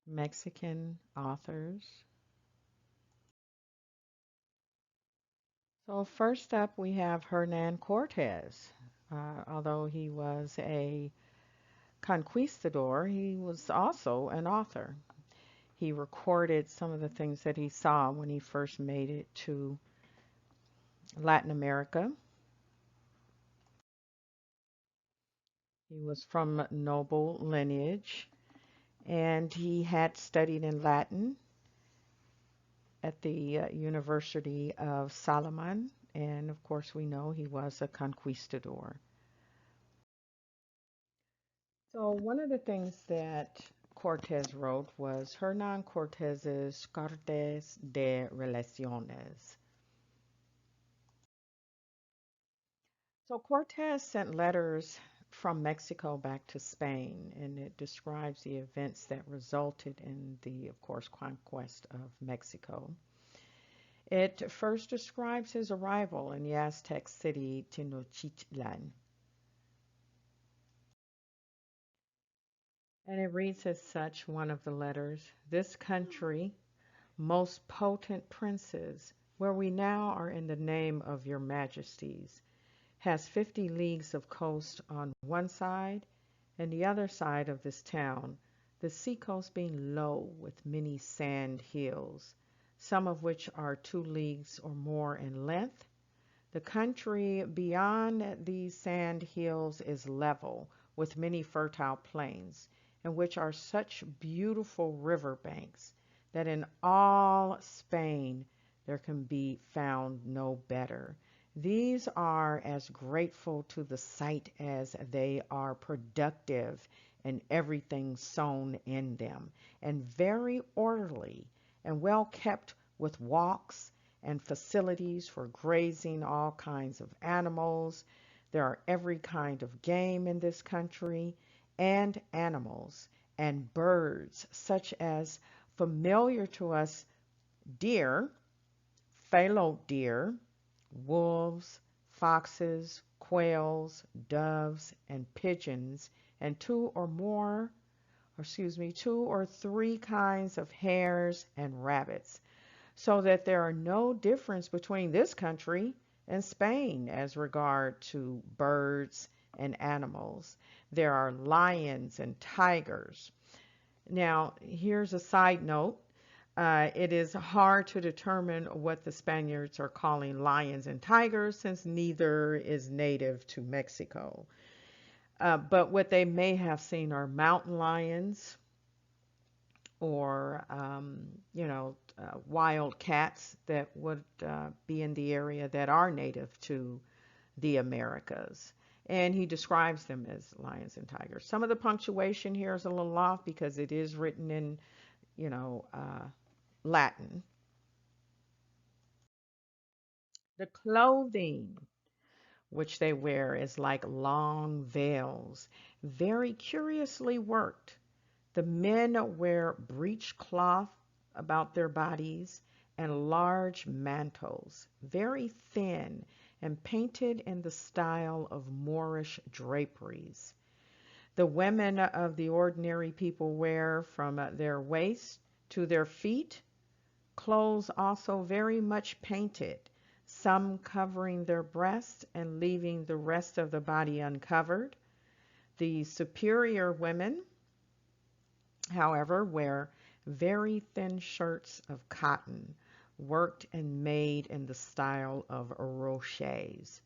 Mexican authors. So first up, we have Hernan Cortez. Although he was a conquistador, he was also an author. He recorded some of the things that he saw when he first made it to Latin America. He was from noble lineage and he had studied in Latin at the University of Salaman. And of course, we know he was a conquistador. So, one of the things that Cortez wrote was Hernan Cortez's Cartas de Relaciones. So, Cortez sent letters from Mexico back to Spain, and it describes the events that resulted in the, of course, conquest of Mexico. It first describes his arrival in the Aztec city Tenochtitlan, and it reads as such one of the letters: This country, most potent princes, where we now are in the name of your majesties, has 50 leagues of coast on one side, and the other side of this town, the seacoast being low with many sand hills, some of which are 2 leagues or more in length. The country beyond these sand hills is level, with many fertile plains, in which are such beautiful river banks that in all Spain there can be found no better. These are as grateful to the sight as they are productive in everything sown in them, and very orderly and well kept, with walks and facilities for grazing all kinds of animals. There are every kind of game in this country, and animals and birds, such as familiar to us deer, fallow deer, wolves, foxes, quails, doves, and pigeons, and 2 or 3 kinds of hares and rabbits, so that there are no difference between this country and Spain as regard to birds and animals. There are lions and tigers. Now, here's a side note. It is hard to determine what the Spaniards are calling lions and tigers since neither is native to Mexico. But what they may have seen are mountain lions or wild cats that would be in the area that are native to the Americas. And he describes them as lions and tigers. Some of the punctuation here is a little off because it is written in, you know, uh, Latin. The clothing which they wear is like long veils, very curiously worked. The men wear breechcloth about their bodies and large mantles, very thin and painted in the style of Moorish draperies. The women of the ordinary people wear from their waist to their feet clothes also very much painted, some covering their breasts and leaving the rest of the body uncovered. The superior women, however, wear very thin shirts of cotton, worked and made in the style of rochets.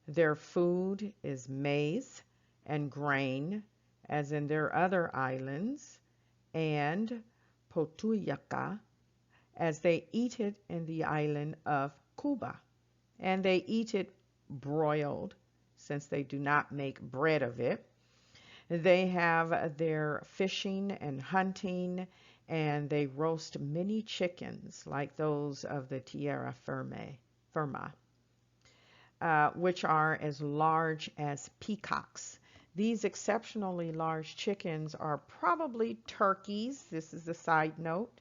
Their food is maize and grain, as in their other islands, and potuyaca, as they eat it in the island of Cuba. And they eat it broiled, since they do not make bread of it. They have their fishing and hunting, and they roast many chickens like those of the Firma, which are as large as peacocks. These exceptionally large chickens are probably turkeys. This is a side note.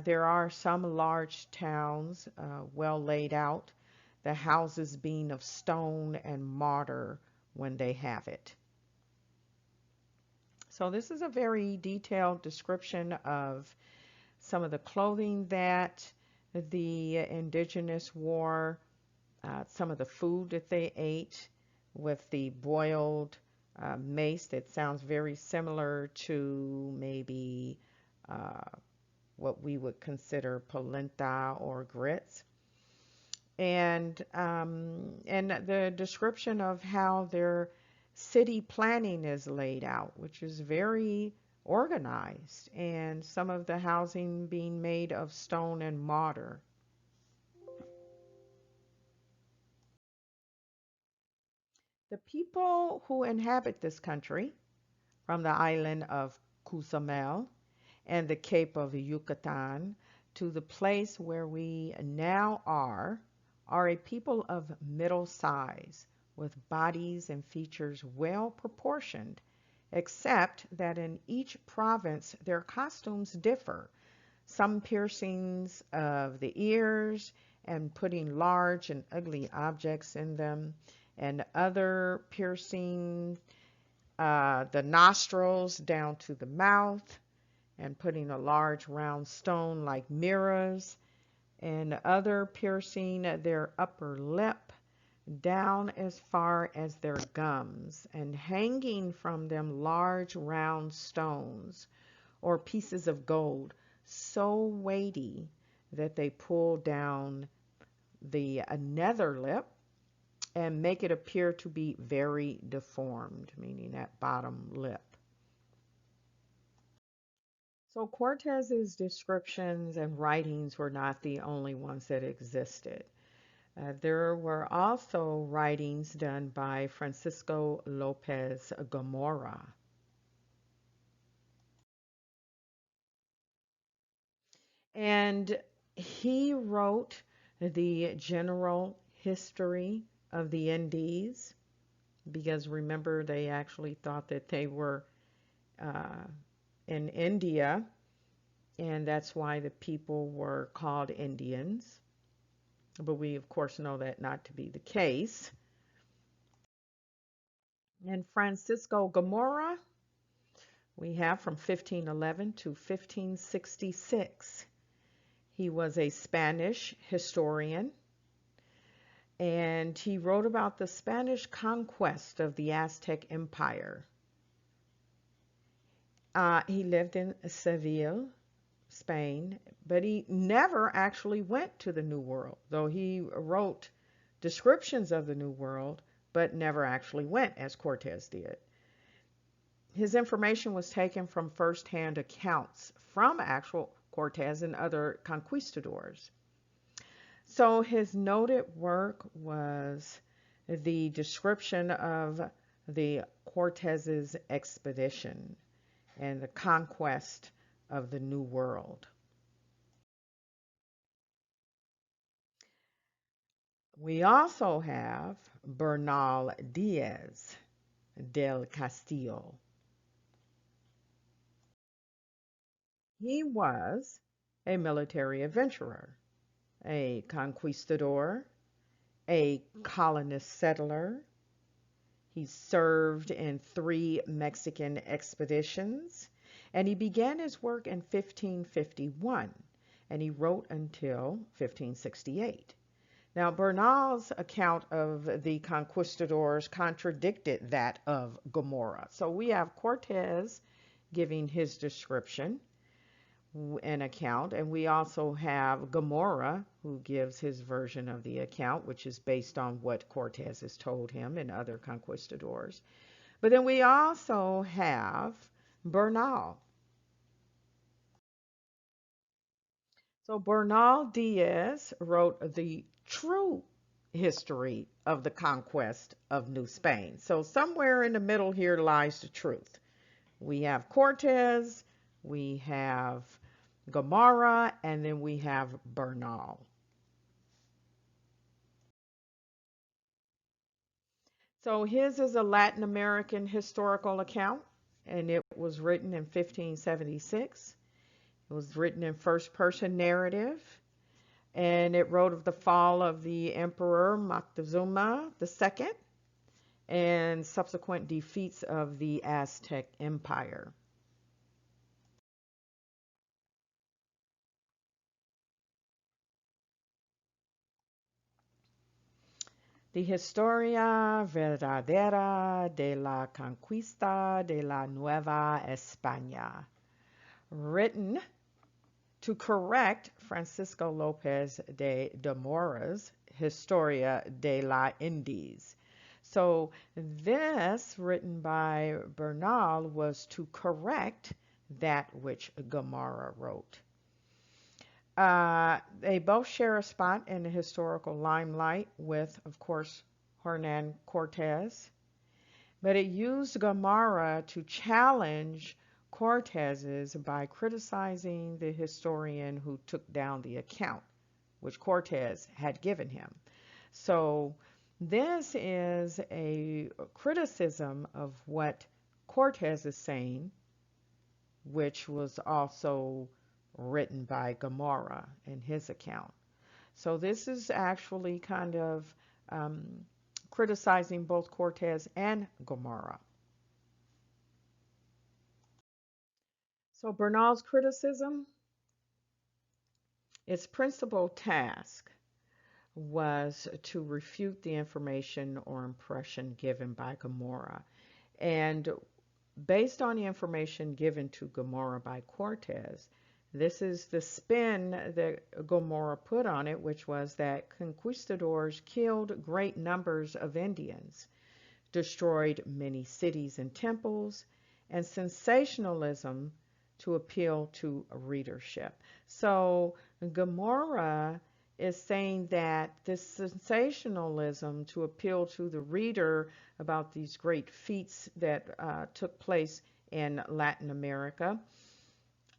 There are some large towns well laid out, the houses being of stone and mortar when they have it. So this is a very detailed description of some of the clothing that the indigenous wore, some of the food that they ate with the boiled mace that sounds very similar to maybe uh, what we would consider polenta or grits. And the description of how their city planning is laid out, which is very organized, and some of the housing being made of stone and mortar. The people who inhabit this country, from the island of Cozumel and the Cape of Yucatan to the place where we now are a people of middle size, with bodies and features well proportioned, except that in each province their costumes differ, some piercings of the ears and putting large and ugly objects in them, and other piercing the nostrils down to the mouth and putting a large round stone like mirrors, and other piercing their upper lip down as far as their gums, and hanging from them large round stones or pieces of gold so weighty that they pull down the nether lip and make it appear to be very deformed, meaning that bottom lip. So Cortez's descriptions and writings were not the only ones that existed. There were also writings done by Francisco Lopez Gomora. And he wrote the general history of the Indies, because remember, they actually thought that they were uh, in India, and that's why the people were called Indians. But we, of course, know that not to be the case. And Francisco Gomora, we have from 1511 to 1566. He was a Spanish historian, and he wrote about the Spanish conquest of the Aztec Empire. He lived in Seville, Spain, but he never actually went to the New World, though he wrote descriptions of the New World, but never actually went as Cortez did. His information was taken from first-hand accounts from actual Cortez and other conquistadors. So his noted work was the description of the Cortez's expedition and the conquest of the New World. We also have Bernal Diaz del Castillo. He was a military adventurer, a conquistador, a colonist settler. He served in 3 Mexican expeditions, and he began his work in 1551, and he wrote until 1568. Now, Bernal's account of the conquistadors contradicted that of Gomora. So we have Cortez giving his description and account, and we also have Gomora, who gives his version of the account, which is based on what Cortez has told him and other conquistadors. But then we also have Bernal. So Bernal Diaz wrote the true history of the conquest of New Spain. So somewhere in the middle here lies the truth. We have Cortez, we have Gomara, and then we have Bernal. So his is a Latin American historical account, and it was written in 1576. It was written in first person narrative, and it wrote of the fall of the Emperor Moctezuma II and subsequent defeats of the Aztec Empire. The Historia Verdadera de la Conquista de la Nueva España, written to correct Francisco Lopez de Mora's Historia de la Indies. So this, written by Bernal, was to correct that which Gomara wrote. They both share a spot in the historical limelight with, of course, Hernan Cortez, but it used Gomara to challenge Cortez's by criticizing the historian who took down the account, which Cortez had given him. So this is a criticism of what Cortez is saying, which was also written by Gomara in his account. So this is actually kind of um, criticizing both Cortez and Gomara. So Bernal's criticism, its principal task was to refute the information or impression given by Gomara. And based on the information given to Gomara by Cortez, this is the spin that Gomara put on it, which was that conquistadors killed great numbers of Indians, destroyed many cities and temples, and sensationalism to appeal to readership. So Gomara is saying that this sensationalism to appeal to the reader about these great feats that took place in Latin America.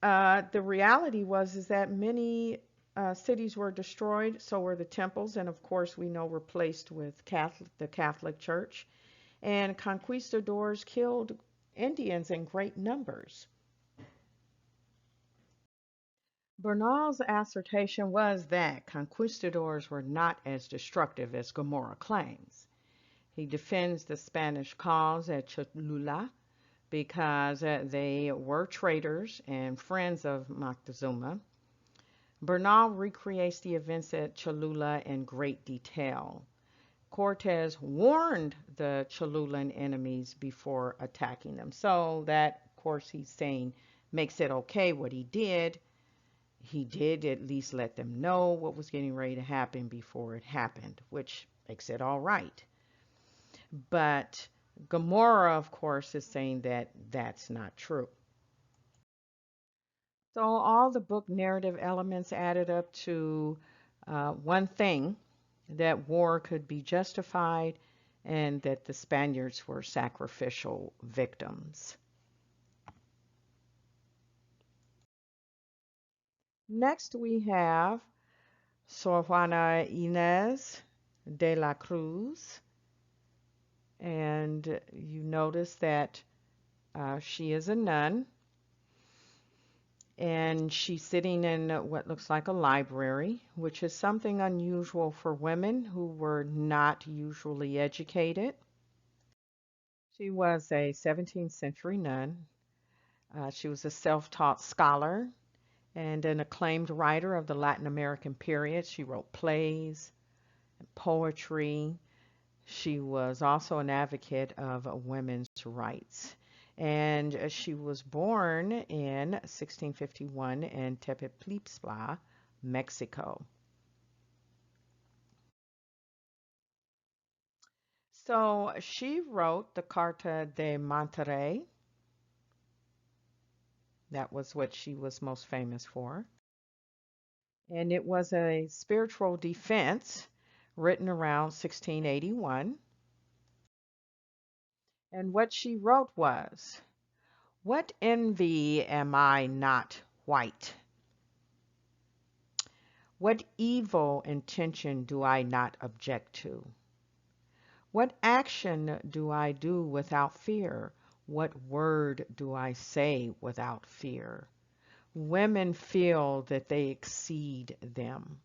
The reality was is that many cities were destroyed, so were the temples, and of course we know replaced with the Catholic Church. And conquistadors killed Indians in great numbers. Bernal's assertion was that conquistadors were not as destructive as Gomara claims. He defends the Spanish cause at Cholula because they were traitors and friends of Moctezuma. Bernal recreates the events at Cholula in great detail. Cortez warned the Cholulan enemies before attacking them. So that, of course, he's saying makes it okay what he did. He did at least let them know what was getting ready to happen before it happened, which makes it all right. But Gomara, of course, is saying that that's not true. So all the book narrative elements added up to one thing, that war could be justified and that the Spaniards were sacrificial victims. Next we have Sor Juana Inez de la Cruz, and you notice that she is a nun, and she's sitting in what looks like a library, which is something unusual for women who were not usually educated. She was a 17th century nun. She was a self-taught scholar and an acclaimed writer of the Latin American period. She wrote plays and poetry. She was also an advocate of women's rights. And she was born in 1651 in Tepetlixtla, Mexico. So she wrote the Carta de Monterrey. That was what she was most famous for. And it was a spiritual defense written around 1681. And what she wrote was, "What envy am I not white? What evil intention do I not object to? What action do I do without fear? What word do I say without fear? Women feel that they exceed them,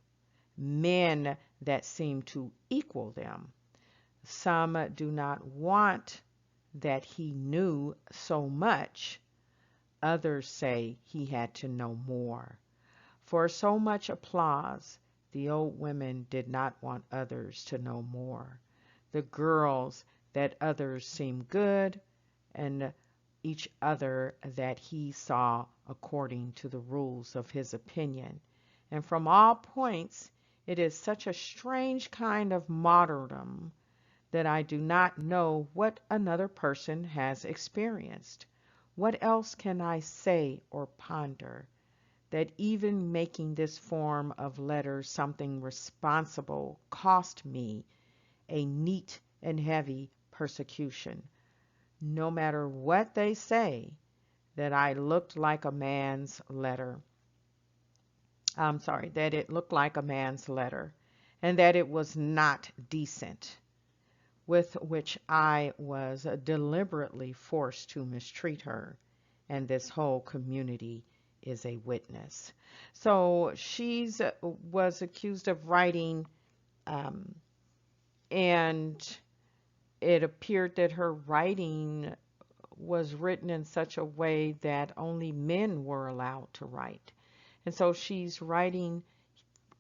men that seem to equal them. Some do not want that he knew so much. Others say he had to know more. For so much applause, the old women did not want others to know more. The girls that others seemed good, and each other that he saw according to the rules of his opinion. And from all points, it is such a strange kind of martyrdom that I do not know what another person has experienced. What else can I say or ponder? That even making this form of letter something responsible cost me a neat and heavy persecution. No matter what they say, that I looked like a man's letter. I'm sorry, that it looked like a man's letter, and that it was not decent, with which I was deliberately forced to mistreat her, and this whole community is a witness. So she's was accused of writing, um, and it appeared that her writing was written in such a way that only men were allowed to write. And so she's writing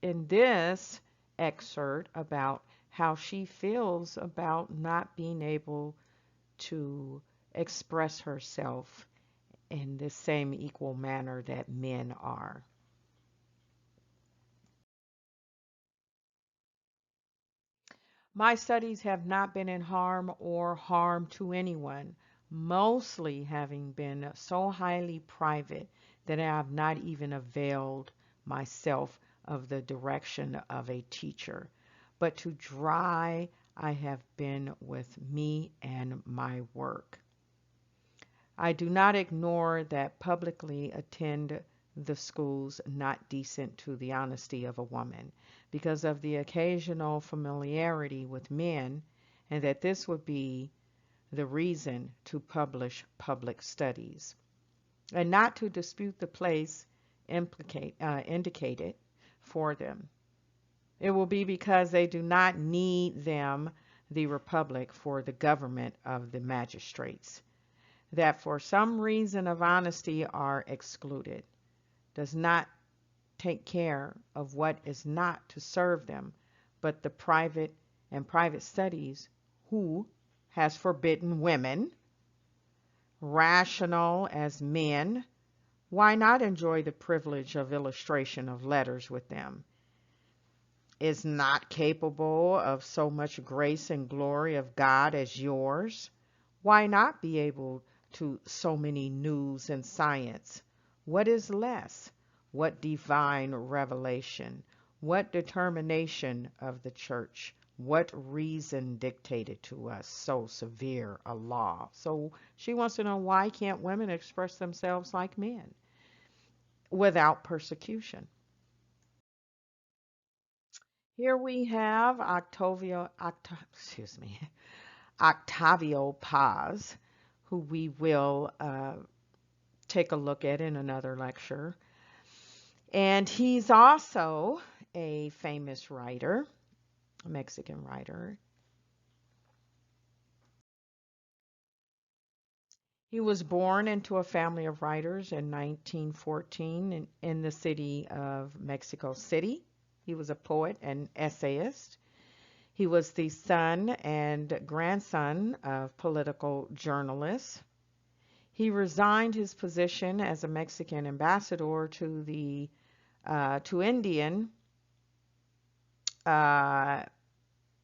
in this excerpt about how she feels about not being able to express herself in the same equal manner that men are. My studies have not been in harm or harm to anyone, mostly having been so highly private that I have not even availed myself of the direction of a teacher. But to dry I have been with me and my work. I do not ignore that publicly attend the schools not decent to the honesty of a woman, because of the occasional familiarity with men, and that this would be the reason to publish public studies, and not to dispute the place indicated for them. It will be because they do not need them, the republic, for the government of the magistrates, that for some reason of honesty are excluded, does not take care of what is not to serve them, but the private and private studies, who has forbidden women, rational as men, why not enjoy the privilege of illustration of letters with them? Is not capable of so much grace and glory of God as yours? Why not be able to so many news and science? What is less? What divine revelation? What determination of the church? What reason dictated to us so severe a law? So she wants to know, why can't women express themselves like men without persecution? Here we have Octavio Paz, who we will take a look at in another lecture. And he's also a famous writer, a Mexican writer. He was born into a family of writers in 1914 in the city of Mexico City. He was a poet and essayist. He was the son and grandson of political journalists. He resigned his position as a Mexican ambassador to Indian uh,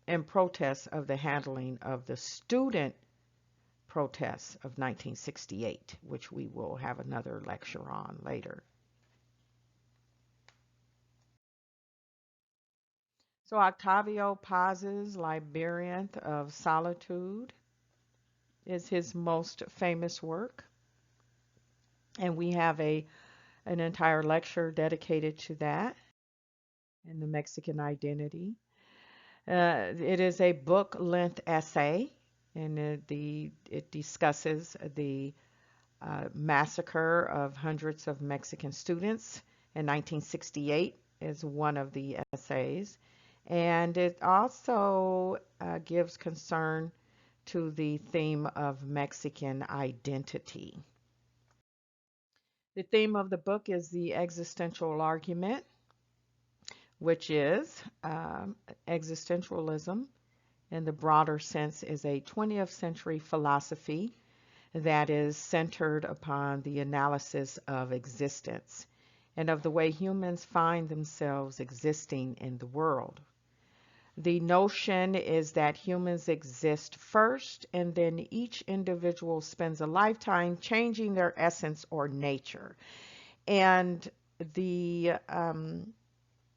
in protest of the handling of the student protests of 1968, which we will have another lecture on later. So Octavio Paz's Labyrinth of Solitude is his most famous work, and we have an entire lecture dedicated to that and the Mexican identity. It is a book-length essay, and it discusses the massacre of hundreds of Mexican students in 1968 is one of the essays, And it also gives concern to the theme of Mexican identity. The theme of the book is the existential argument, which is existentialism in the broader sense is a 20th century philosophy that is centered upon the analysis of existence and of the way humans find themselves existing in the world. The notion is that humans exist first, and then each individual spends a lifetime changing their essence or nature. And the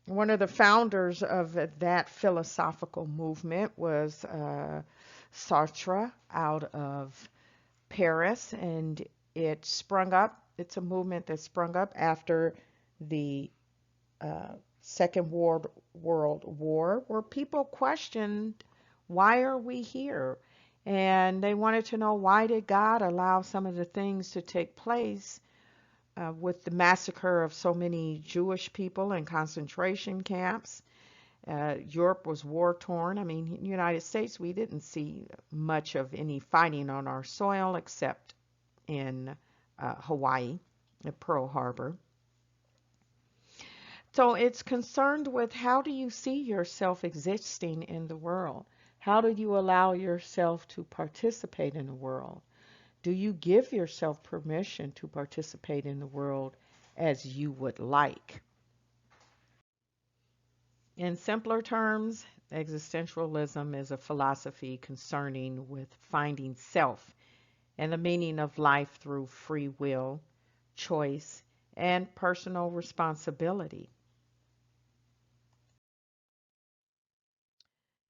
one of the founders of that philosophical movement was Sartre out of Paris, and it sprung up. It's a movement that sprung up after the Second World War, where people questioned, why are we here? And they wanted to know, why did God allow some of the things to take place with the massacre of so many Jewish people in concentration camps? Europe was war torn. I mean, in the United States, we didn't see much of any fighting on our soil except in Hawaii, at Pearl Harbor. So it's concerned with, how do you see yourself existing in the world? How do you allow yourself to participate in the world? Do you give yourself permission to participate in the world as you would like? In simpler terms, existentialism is a philosophy concerning with finding self and the meaning of life through free will, choice, and personal responsibility.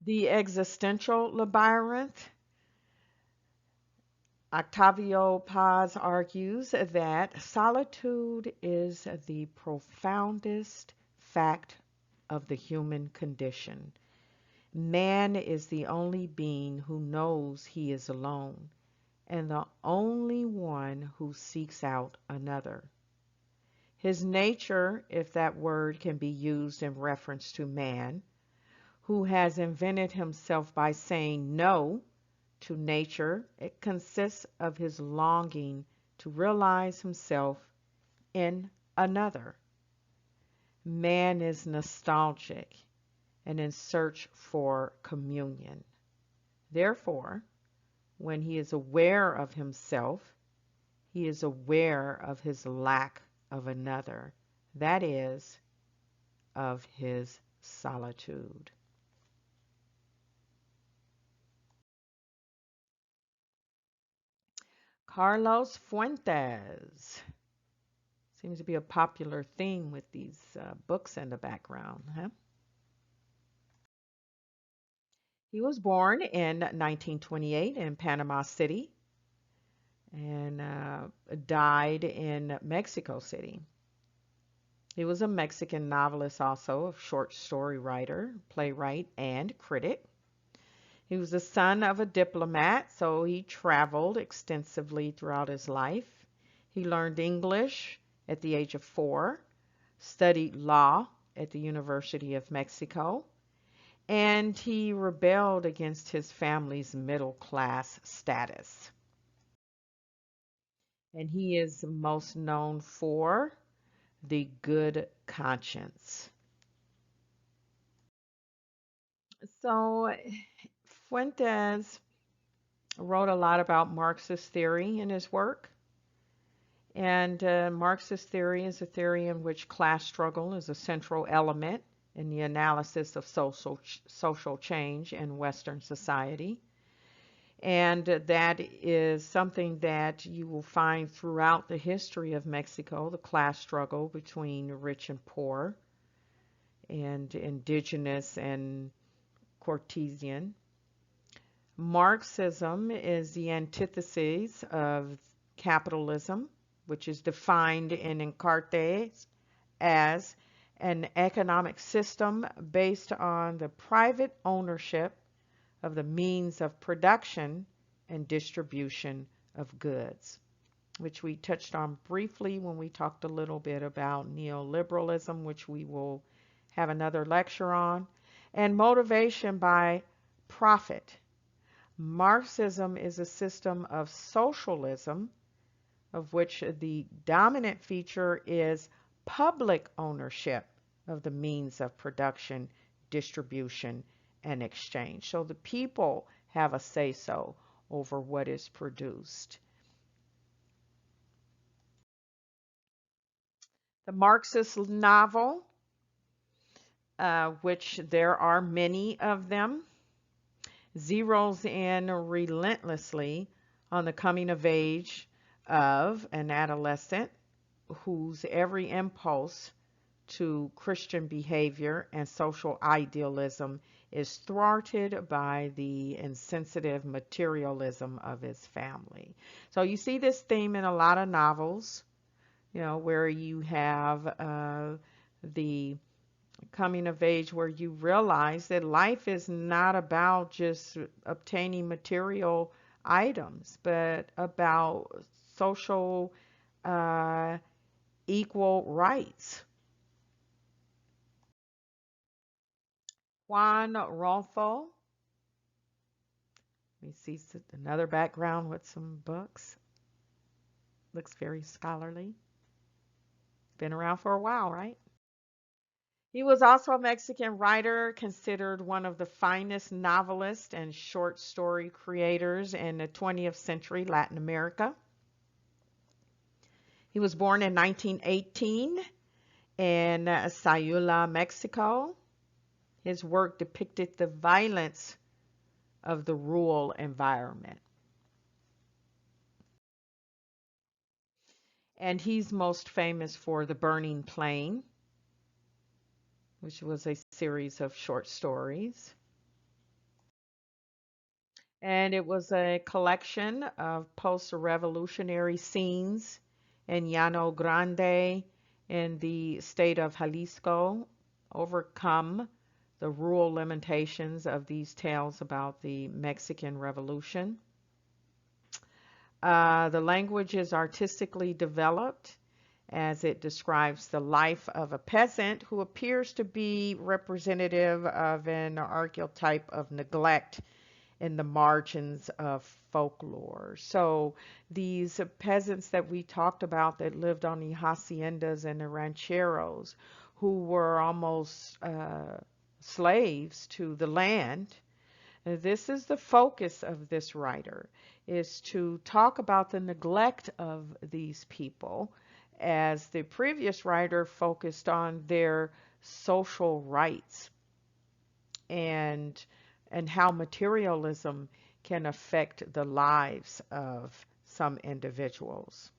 The existential labyrinth. Octavio Paz argues that solitude is the profoundest fact of the human condition. Man is the only being who knows he is alone, and the only one who seeks out another. His nature, if that word can be used in reference to man, who has invented himself by saying no to nature, it consists of his longing to realize himself in another. Man is nostalgic and in search for communion. Therefore, when he is aware of himself, he is aware of his lack of another, that is, of his solitude. Carlos Fuentes. Seems to be a popular theme with these books in the background, huh? He was born in 1928 in Panama City and died in Mexico City. He was a Mexican novelist, also a short story writer, playwright, and critic. He was the son of a diplomat, so he traveled extensively throughout his life. He learned English at the age of 4, studied law at the University of Mexico, and he rebelled against his family's middle class status. And he is most known for The Good Conscience. So Fuentes wrote a lot about Marxist theory in his work. And Marxist theory is a theory in which class struggle is a central element in the analysis of social change in Western society. And that is something that you will find throughout the history of Mexico, the class struggle between rich and poor, and indigenous and Cortesian. Marxism is the antithesis of capitalism, which is defined in Encartes as an economic system based on the private ownership of the means of production and distribution of goods, which we touched on briefly when we talked a little bit about neoliberalism, which we will have another lecture on. and motivation by profit. Marxism is a system of socialism of which the dominant feature is public ownership of the means of production, distribution, and exchange. So the people have a say so over what is produced. The Marxist novel, which there are many of them, zeroes in relentlessly on the coming of age of an adolescent whose every impulse to Christian behavior and social idealism is thwarted by the insensitive materialism of his family. So you see this theme in a lot of novels, where you have the coming of age where you realize that life is not about just obtaining material items, but about social uh, equal rights. Juan Rulfo, we see another background with some books. Looks very scholarly. Been around for a while, right? He was also a Mexican writer, considered one of the finest novelists and short story creators in the 20th century Latin America. He was born in 1918 in Sayula, Mexico. His work depicted the violence of the rural environment. And he's most famous for The Burning Plain, which was a series of short stories. And it was a collection of post-revolutionary scenes in Llano Grande in the state of Jalisco, overcome the rural limitations of these tales about the Mexican Revolution. The language is artistically developed as it describes the life of a peasant who appears to be representative of an archetype of neglect in the margins of folklore. So these peasants that we talked about that lived on the haciendas and the rancheros, who were almost slaves to the land. This is the focus of this writer, is to talk about the neglect of these people, as the previous writer focused on their social rights and how materialism can affect the lives of some individuals.